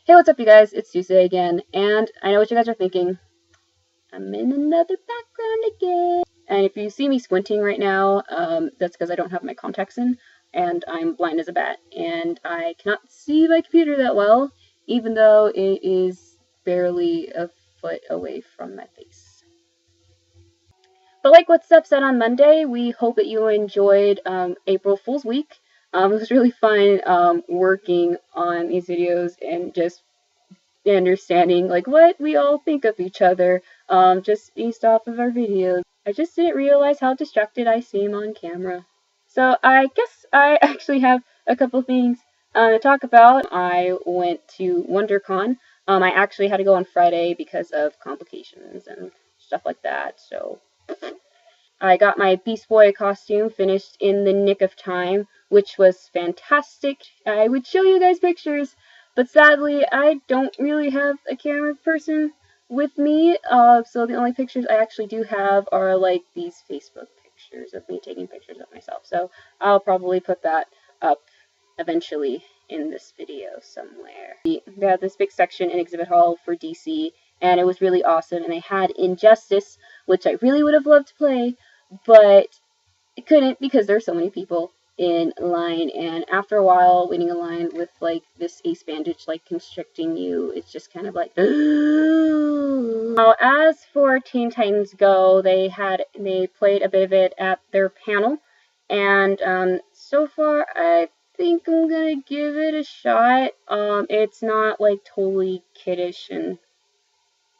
Hey, what's up, you guys? It's Tuesday again, and I know what you guys are thinking. I'm in another background again. And if you see me squinting right now, that's because I don't have my contacts in, and I'm blind as a bat, and I cannot see my computer that well, even though it is barely a foot away from my face. But like what Steph said on Monday, we hope that you enjoyed April Fool's Week. It was really fun working on these videos and just understanding like what we all think of each other just based off of our videos. I just didn't realize how distracted I seem on camera. So I guess I actually have a couple things to talk about. I went to WonderCon. I actually had to go on Friday because of complications and stuff like that. So I got my Beast Boy costume finished in the nick of time, which was fantastic. I would show you guys pictures, but sadly I don't really have a camera person with me, so the only pictures I actually do have are like these Facebook pictures of me taking pictures of myself. So I'll probably put that up eventually in this video somewhere. They had this big section in Exhibit Hall for DC, and it was really awesome, and they had Injustice, which I really would have loved to play, but I couldn't because there's so many people in line, and after a while waiting in line with like this ace bandage like constricting you, it's just kind of like Now, as for Teen Titans Go, they played a bit of it at their panel, and so far I think I'm gonna give it a shot. It's not like totally kiddish and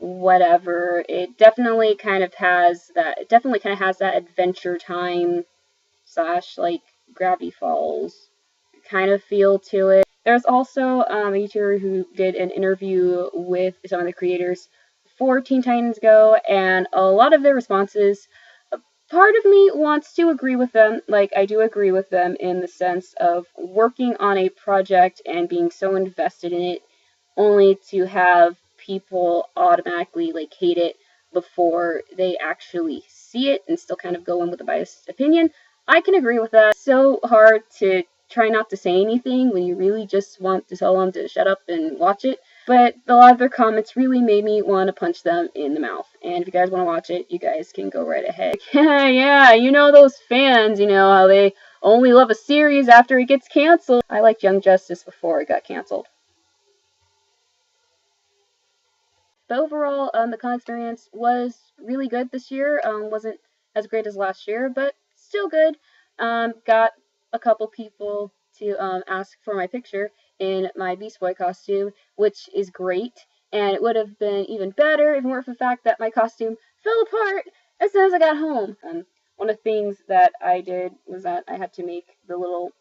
whatever. It definitely kind of has that. It definitely kind of has that Adventure Time / like Gravity Falls kind of feel to it. There's also a YouTuber who did an interview with some of the creators for Teen Titans Go, and a lot of their responses, part of me wants to agree with them. Like, I do agree with them in the sense of working on a project and being so invested in it only to have people automatically like hate it before they actually see it and still kind of go in with a biased opinion. I can agree with that. It's so hard to try not to say anything when you really just want to tell them to shut up and watch it. But a lot of their comments really made me want to punch them in the mouth. And if you guys want to watch it, you guys can go right ahead. Yeah, you know those fans, you know how they only love a series after it gets canceled. I liked Young Justice before it got canceled. But overall, the con experience was really good this year. Wasn't as great as last year, but still good. Got a couple people to ask for my picture in my Beast Boy costume, which is great. And it would have been even better if it weren't for the fact that my costume fell apart as soon as I got home. One of the things that I did was that I had to make the little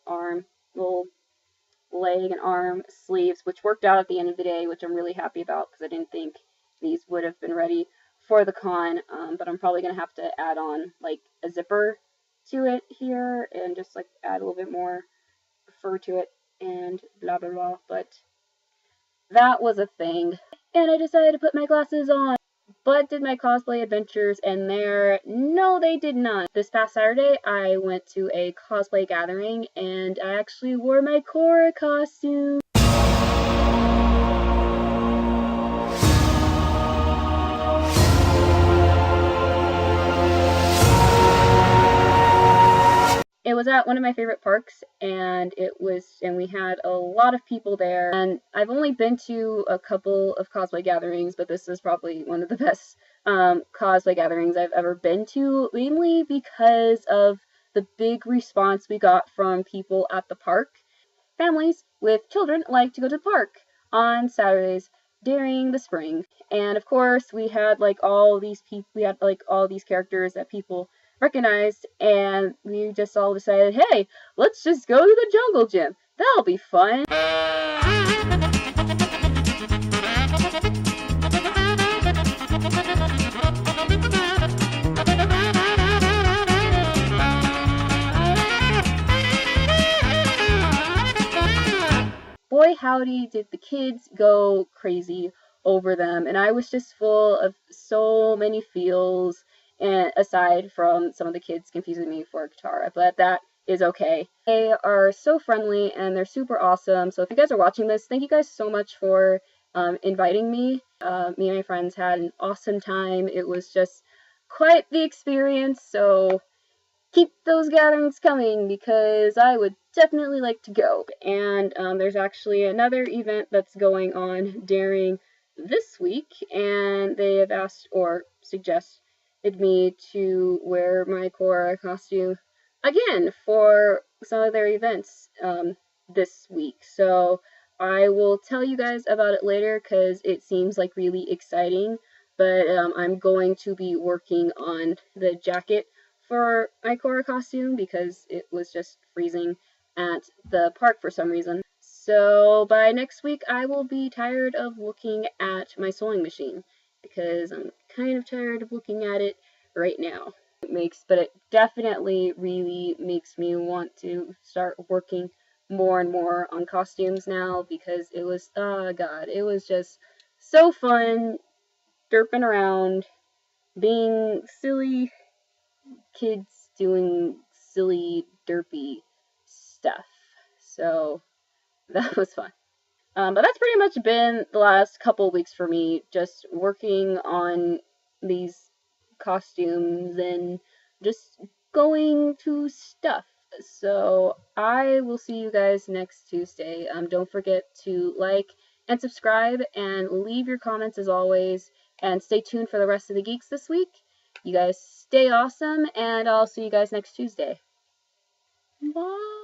leg and arm sleeves, which worked out at the end of the day, which I'm really happy about because I didn't think these would have been ready for the con, but I'm probably going to have to add on like a zipper to it here and just like add a little bit more fur to it and blah blah blah, but that was a thing. And I decided to put my glasses on. But did my cosplay adventures end there? No, they did not. This past Saturday, I went to a cosplay gathering, and I actually wore my Korra costume. It was at one of my favorite parks, and we had a lot of people there. And I've only been to a couple of cosplay gatherings, but this is probably one of the best cosplay gatherings I've ever been to, mainly because of the big response we got from people at the park. Families with children like to go to the park on Saturdays during the spring, and of course we had like all these characters that people recognized, and we just all decided, hey, let's just go to the jungle gym. That'll be fun. Boy howdy did the kids go crazy over them, and I was just full of so many feels, and aside from some of the kids confusing me for Katara, but that is okay. They are so friendly and they're super awesome. So if you guys are watching this, thank you guys so much for inviting me. Me and my friends had an awesome time. It was just quite the experience, so keep those gatherings coming because I would definitely like to go. And there's actually another event that's going on during this week, and they have asked or suggested me to wear my Korra costume again for some of their events this week. So I will tell you guys about it later because it seems like really exciting. But I'm going to be working on the jacket for my Korra costume because it was just freezing at the park for some reason. So by next week I will be tired of looking at my sewing machine because I'm kind of tired of looking at it right now. But it definitely really makes me want to start working more and more on costumes now because it was, oh god, it was just so fun derping around, being silly kids doing silly, derpy stuff. So that was fun. But that's pretty much been the last couple weeks for me, just working on these costumes and just going to stuff. So I will see you guys next Tuesday. Don't forget to like and subscribe and leave your comments as always. And stay tuned for the rest of the geeks this week. You guys stay awesome, and I'll see you guys next Tuesday. Bye!